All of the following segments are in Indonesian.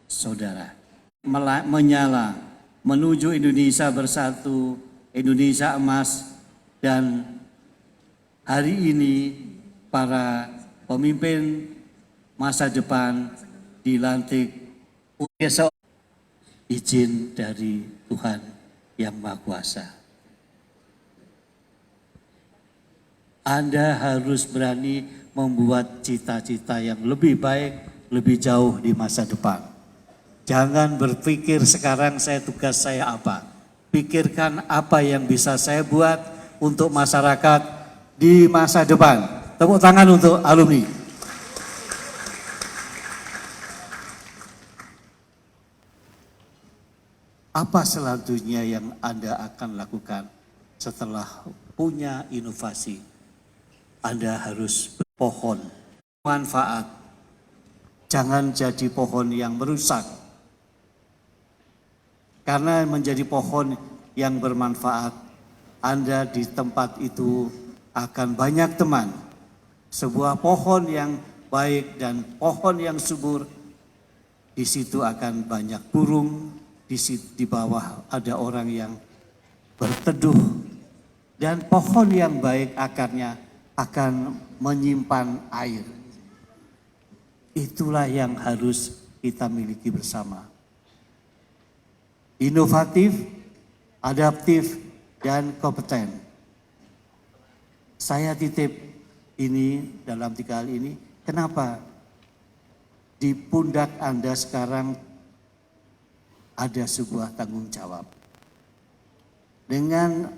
saudara. Menyala menuju Indonesia bersatu, Indonesia emas, dan hari ini para pemimpin masa depan dilantik besok izin dari Tuhan yang Maha Kuasa. Anda harus berani membuat cita-cita yang lebih baik, lebih jauh di masa depan. Jangan berpikir sekarang tugas saya apa. Pikirkan apa yang bisa saya buat untuk masyarakat di masa depan. Tepuk tangan untuk alumni. Apa selanjutnya yang Anda akan lakukan setelah punya inovasi? Anda harus berpohon, manfaat. Jangan jadi pohon yang merusak. Karena menjadi pohon yang bermanfaat, Anda di tempat itu akan banyak teman. Sebuah pohon yang baik dan pohon yang subur, di situ akan banyak burung, di bawah ada orang yang berteduh, dan pohon yang baik akarnya akan menyimpan air. Itulah yang harus kita miliki bersama. Inovatif, adaptif, dan kompeten. Saya titip ini dalam 3 hal ini. Kenapa? Di pundak Anda sekarang ada sebuah tanggung jawab. Dengan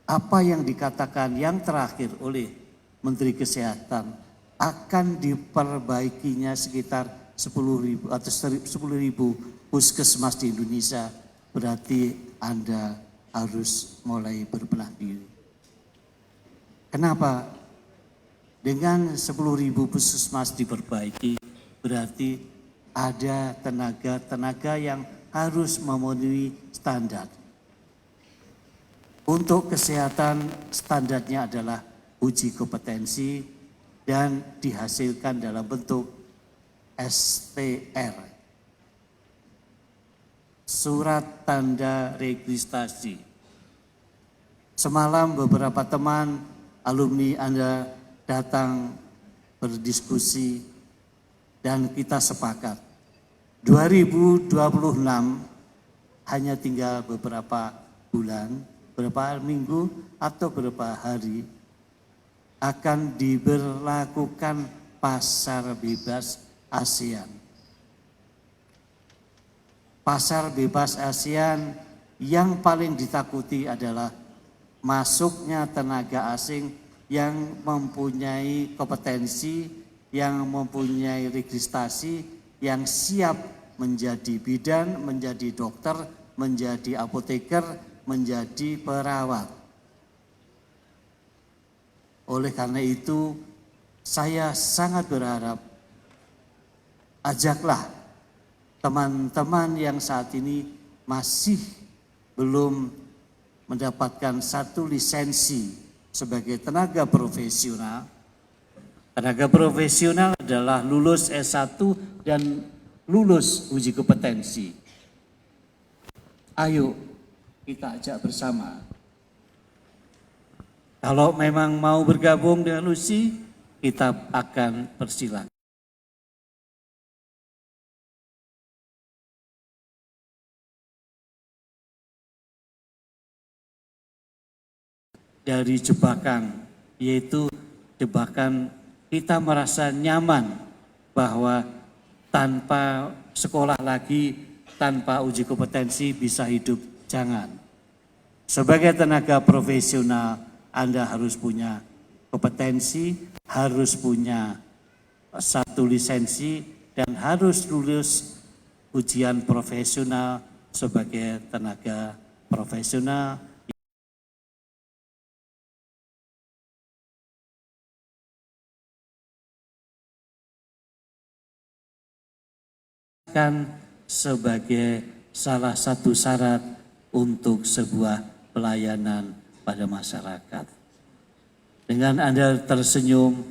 apa yang dikatakan yang terakhir oleh Menteri Kesehatan, akan diperbaikinya sekitar 10.000 atau 10.000 puskesmas di Indonesia. Berarti Anda harus mulai berbenah diri. Kenapa? Dengan 10.000 puskesmas diperbaiki, berarti ada tenaga-tenaga yang harus memenuhi standar. Untuk kesehatan, standarnya adalah uji kompetensi dan dihasilkan dalam bentuk STR, surat tanda registrasi. Semalam beberapa teman alumni Anda datang berdiskusi dan kita sepakat 2026 hanya tinggal beberapa bulan, beberapa minggu atau beberapa hari akan diberlakukan pasar bebas ASEAN. Pasar bebas ASEAN yang paling ditakuti adalah masuknya tenaga asing yang mempunyai kompetensi, yang mempunyai registrasi, yang siap menjadi bidan, menjadi dokter, menjadi apoteker, menjadi perawat. Oleh karena itu, saya sangat berharap, ajaklah teman-teman yang saat ini masih belum mendapatkan satu lisensi sebagai tenaga profesional. Tenaga profesional adalah lulus S1 dan lulus uji kompetensi. Ayo kita ajak bersama. Kalau memang mau bergabung dengan USI, kita akan persilakan. Dari jebakan, yaitu jebakan kita merasa nyaman bahwa tanpa sekolah lagi, tanpa uji kompetensi bisa hidup. Jangan. Sebagai tenaga profesional, Anda harus punya kompetensi, harus punya satu lisensi, dan harus lulus ujian profesional sebagai tenaga profesional. Sebagai salah satu syarat untuk sebuah pelayanan pada masyarakat. Dengan Anda tersenyum,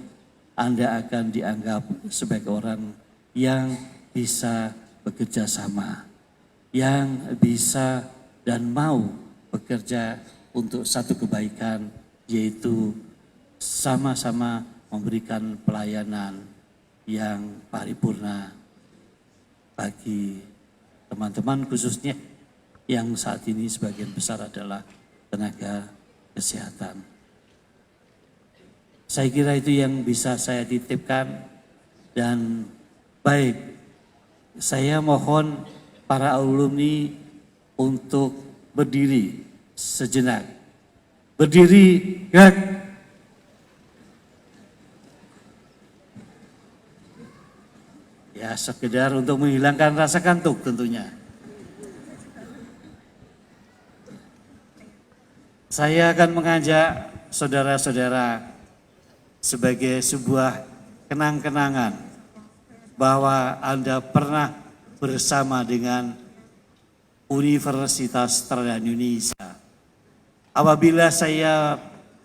Anda akan dianggap sebagai orang yang bisa bekerja sama, yang bisa dan mau bekerja untuk satu kebaikan, yaitu sama-sama memberikan pelayanan yang paripurna bagi teman-teman, khususnya yang saat ini sebagian besar adalah tenaga kesehatan. Saya kira itu yang bisa saya titipkan, dan baik, saya mohon para alumni untuk berdiri sejenak. Berdiri, gerak. Ya, sekedar untuk menghilangkan rasa kantuk tentunya. Saya akan mengajak saudara-saudara sebagai sebuah kenang-kenangan bahwa Anda pernah bersama dengan Universitas Teladan Indonesia. Apabila saya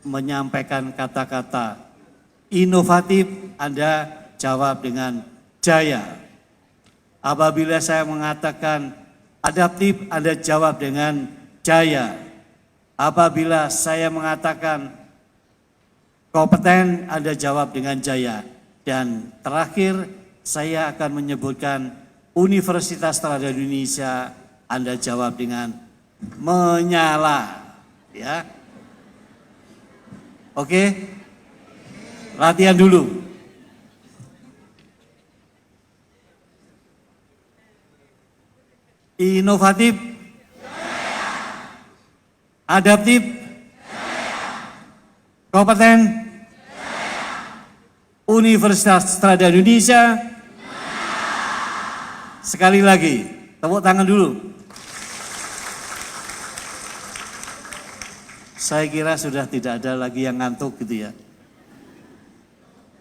menyampaikan kata-kata inovatif, Anda jawab dengan jaya. Apabila saya mengatakan adaptif, Anda jawab dengan jaya. Apabila saya mengatakan kompeten, Anda jawab dengan jaya. Dan terakhir, saya akan menyebutkan Universitas Teladan Indonesia, Anda jawab dengan menyala. Ya. Oke? Latihan dulu. Inovatif, adaptif, kompeten, Universitas Teladan Indonesia. Sekali lagi, tepuk tangan dulu. Saya kira sudah tidak ada lagi yang ngantuk gitu ya.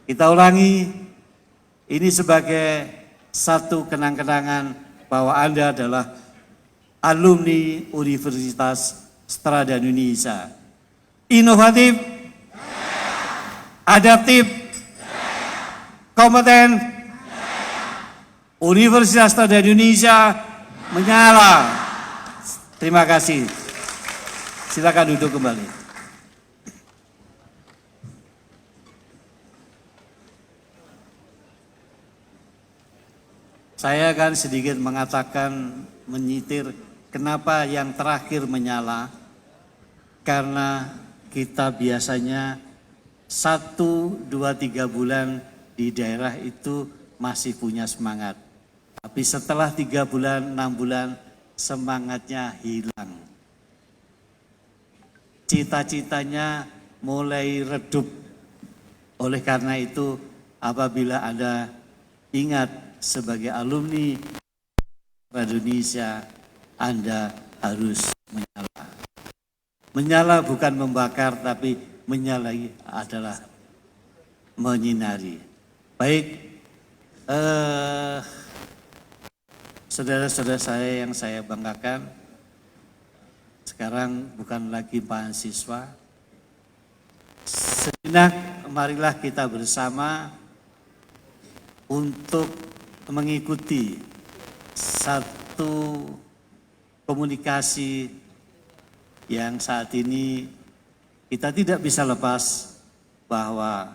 Kita ulangi, ini sebagai satu kenang-kenangan bahwa Anda adalah alumni Universitas Teladan Indonesia. Inovatif, adaptif, kompeten, Universitas Teladan Indonesia menyala. Terima kasih. Silakan duduk kembali. Saya akan sedikit mengatakan, menyitir kenapa yang terakhir menyala. Karena kita biasanya 1, 2, 3 bulan di daerah itu masih punya semangat. Tapi setelah 3 bulan, 6 bulan, semangatnya hilang. Cita-citanya mulai redup. Oleh karena itu, apabila Anda ingat sebagai alumni Indonesia, Anda harus menyala. Menyala bukan membakar, tapi menyalai adalah menyinari. Baik, saudara-saudara saya yang saya banggakan, sekarang bukan lagi mahasiswa. Sejenak marilah kita bersama untuk mengikuti satu komunikasi yang saat ini kita tidak bisa lepas, bahwa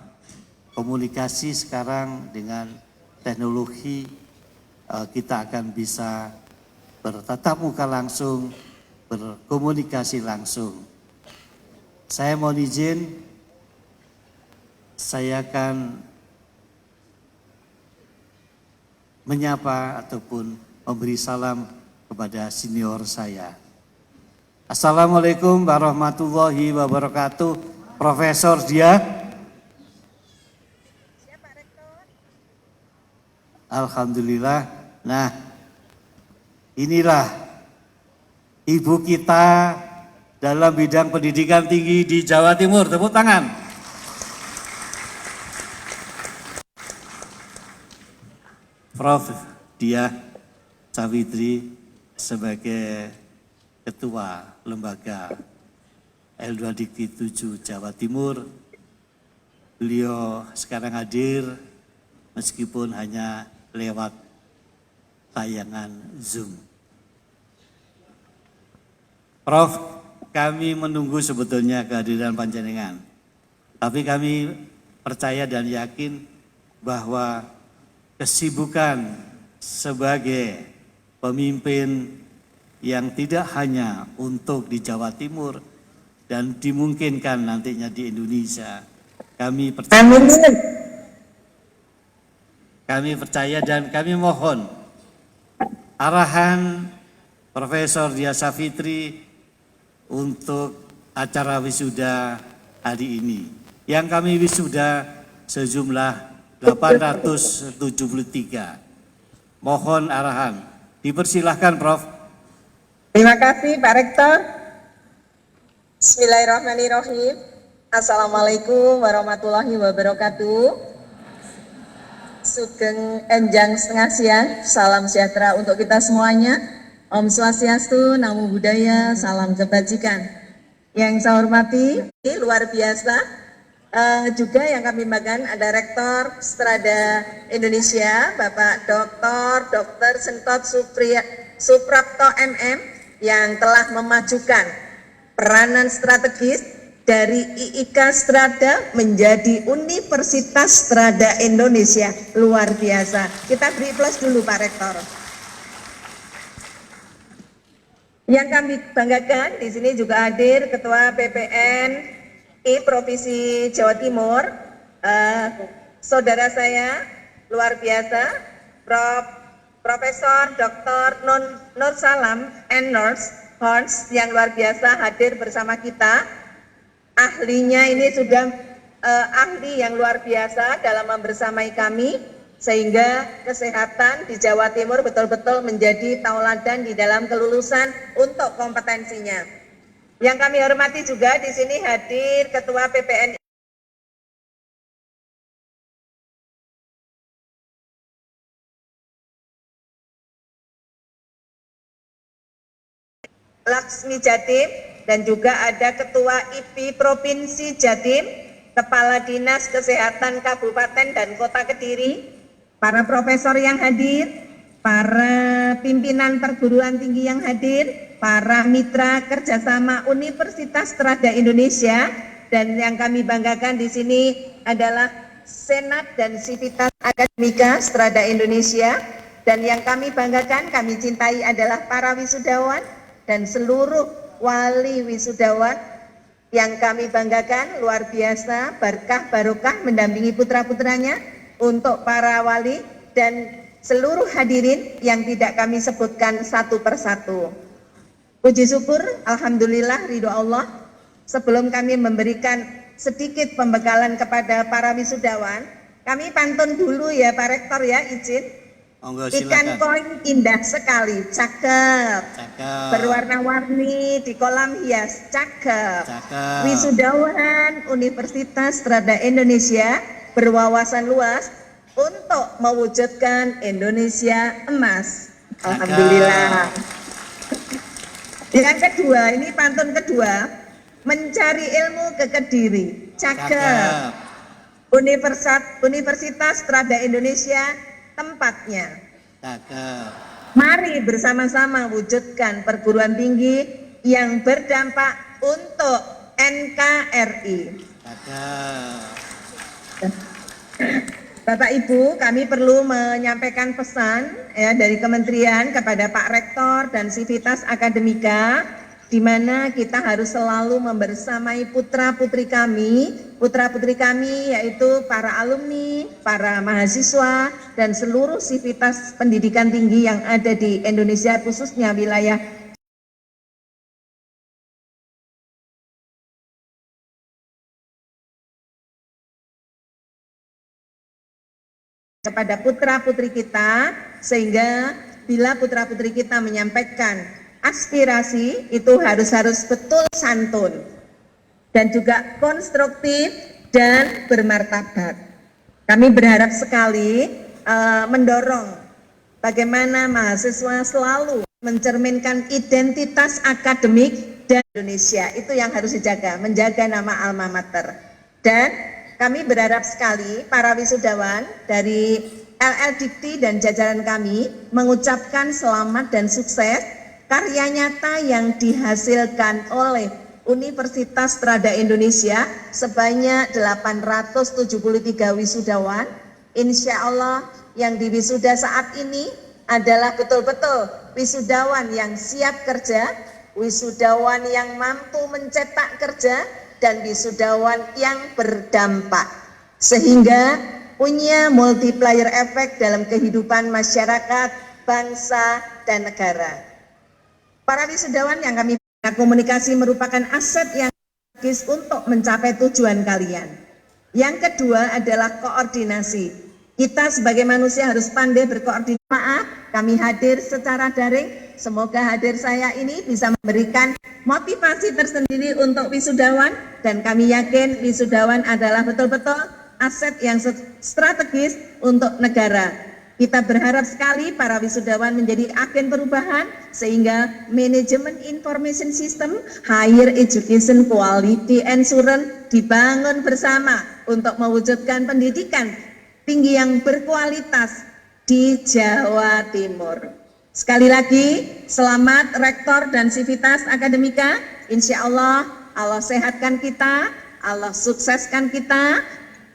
komunikasi sekarang dengan teknologi kita akan bisa bertatap muka langsung, berkomunikasi langsung. Saya mohon izin, saya akan menyapa ataupun memberi salam kepada senior saya. Assalamualaikum warahmatullahi wabarakatuh. Profesor Dia. Alhamdulillah. Nah, inilah ibu kita dalam bidang pendidikan tinggi di Jawa Timur. Tepuk tangan. Prof. Dia Savitri sebagai Ketua Lembaga L2 Dikti 7 Jawa Timur. Beliau sekarang hadir meskipun hanya lewat tayangan Zoom. Prof, kami menunggu sebetulnya kehadiran panjenengan, tapi kami percaya dan yakin bahwa kesibukan sebagai pemimpin yang tidak hanya untuk di Jawa Timur dan dimungkinkan nantinya di Indonesia, kami percaya dan kami mohon arahan Profesor Diah Savitri untuk acara wisuda hari ini. Yang kami wisuda sejumlah 873. Mohon arahan. Dipersilahkan, Prof. Terima kasih Pak Rektor. Bismillahirrahmanirrahim. Assalamualaikum warahmatullahi wabarakatuh. Sugeng enjang setengah siang, salam sejahtera untuk kita semuanya. Om Swastiastu, Namo Buddhaya, salam kebajikan. Yang saya hormati, luar biasa, juga yang kami banggakan ada Rektor Strada Indonesia, Bapak Dr. Sentot Suprapto MM, yang telah memajukan peranan strategis dari IIK Strada menjadi Universitas Strada Indonesia. Luar biasa. Kita beri plus dulu Pak Rektor. Yang kami banggakan di sini juga hadir Ketua PPNI Provinsi Jawa Timur, saudara saya luar biasa, Profesor Dr. Nur Salam Nurse Horns yang luar biasa hadir bersama kita. Ahlinya ini sudah ahli yang luar biasa dalam membersamai kami, sehingga kesehatan di Jawa Timur betul-betul menjadi tauladan di dalam kelulusan untuk kompetensinya. Yang kami hormati juga di sini hadir Ketua PPNI Laksmi Jatim, dan juga ada Ketua IPI Provinsi Jatim, Kepala Dinas Kesehatan Kabupaten dan Kota Kediri, para profesor yang hadir, para pimpinan perguruan tinggi yang hadir, para mitra kerjasama Universitas Strada Indonesia, dan yang kami banggakan di sini adalah Senat dan Sivitas Akademika Strada Indonesia, dan yang kami banggakan, kami cintai adalah para wisudawan dan seluruh wali wisudawan yang kami banggakan, luar biasa, berkah barokah mendampingi putra-putranya. Untuk para wali dan seluruh hadirin yang tidak kami sebutkan satu persatu. Puji syukur, alhamdulillah, ridho Allah. Sebelum kami memberikan sedikit pembekalan kepada para wisudawan, kami pantun dulu ya Pak Rektor ya, izin. Ikan koi indah sekali, cakep. Berwarna-warni di kolam hias, cakep. Wisudawan Universitas Strada Indonesia berwawasan luas untuk mewujudkan Indonesia emas. Alhamdulillah. Yang kedua, ini pantun kedua, mencari ilmu ke Kediri, cakep. Universitas Strada Indonesia tempatnya. Cakep. Mari bersama-sama wujudkan perguruan tinggi yang berdampak untuk NKRI. Cakep. Bapak Ibu, kami perlu menyampaikan pesan ya dari Kementerian kepada Pak Rektor dan Sivitas Akademika, di mana kita harus selalu membersamai putra-putri kami yaitu para alumni, para mahasiswa, dan seluruh sivitas pendidikan tinggi yang ada di Indonesia, khususnya wilayah kepada putra-putri kita, sehingga bila putra-putri kita menyampaikan aspirasi itu harus betul santun dan juga konstruktif dan bermartabat. Kami berharap sekali mendorong bagaimana mahasiswa selalu mencerminkan identitas akademik dan Indonesia, itu yang harus dijaga, menjaga nama alma mater. Dan kami berharap sekali para wisudawan dari LL Dikti dan jajaran kami mengucapkan selamat dan sukses karya nyata yang dihasilkan oleh Universitas Trada Indonesia sebanyak 873 wisudawan. Insya Allah yang diwisuda saat ini adalah betul-betul wisudawan yang siap kerja, wisudawan yang mampu mencetak kerja, dan wisudawan yang berdampak. Sehingga punya multiplier efek dalam kehidupan masyarakat, bangsa, dan negara. Para wisudawan yang kami komunikasi merupakan aset yang strategis untuk mencapai tujuan kalian. Yang kedua adalah koordinasi. Kita sebagai manusia harus pandai berkoordinasi. Maaf, kami hadir secara daring. Semoga hadir saya ini bisa memberikan motivasi tersendiri untuk wisudawan, dan kami yakin wisudawan adalah betul-betul aset yang strategis untuk negara. Kita berharap sekali para wisudawan menjadi agen perubahan sehingga manajemen information system, higher education quality assurance dibangun bersama untuk mewujudkan pendidikan tinggi yang berkualitas di Jawa Timur. Sekali lagi, selamat Rektor dan Sivitas Akademika. Insya Allah, Allah sehatkan kita, Allah sukseskan kita,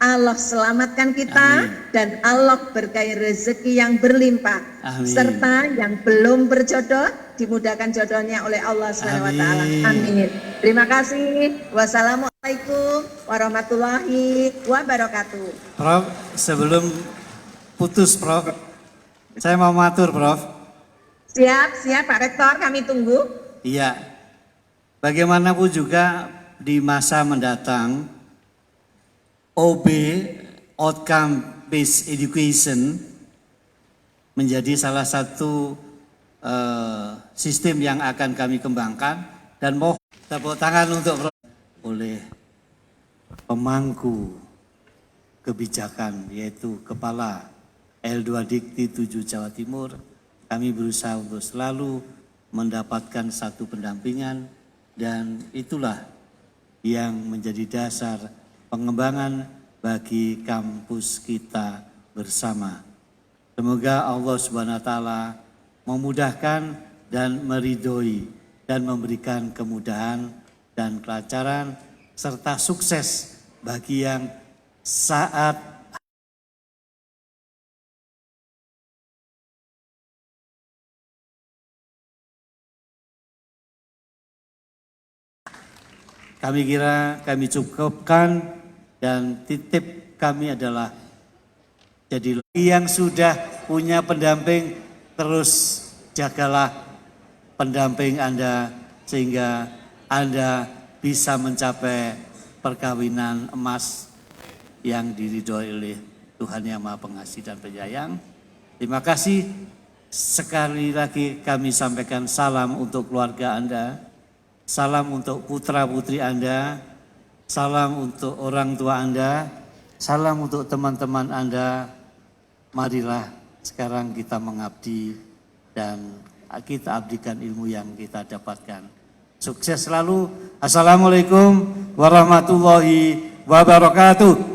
Allah selamatkan kita. Amin. Dan Allah berkahi rezeki yang berlimpah. Amin. Serta yang belum berjodoh dimudahkan jodohnya oleh Allah SWT. Amin. Terima kasih. Wassalamualaikum warahmatullahi wabarakatuh. Prof, sebelum putus Prof, saya mau matur Prof. Siap Pak Rektor, kami tunggu. Iya, bagaimanapun juga di masa mendatang, OB, Outcome Based Education, menjadi salah satu sistem yang akan kami kembangkan, dan mohon tepuk tangan untuk oleh pemangku kebijakan, yaitu Kepala L2 Dikti 7 Jawa Timur. Kami berusaha untuk selalu mendapatkan satu pendampingan, dan itulah yang menjadi dasar pengembangan bagi kampus kita bersama. Semoga Allah Subhanahu wa taala memudahkan dan meridhoi dan memberikan kemudahan dan kelancaran serta sukses bagi yang saat kami kira kami cukupkan, dan titip kami adalah jadi yang sudah punya pendamping, terus jagalah pendamping Anda sehingga Anda bisa mencapai perkawinan emas yang diridhoi oleh Tuhan Yang Maha Pengasih dan Penyayang. Terima kasih. Sekali lagi kami sampaikan salam untuk keluarga Anda, salam untuk putra-putri Anda, salam untuk orang tua Anda, salam untuk teman-teman Anda. Marilah sekarang kita mengabdi dan kita abdikan ilmu yang kita dapatkan. Sukses selalu. Assalamualaikum warahmatullahi wabarakatuh.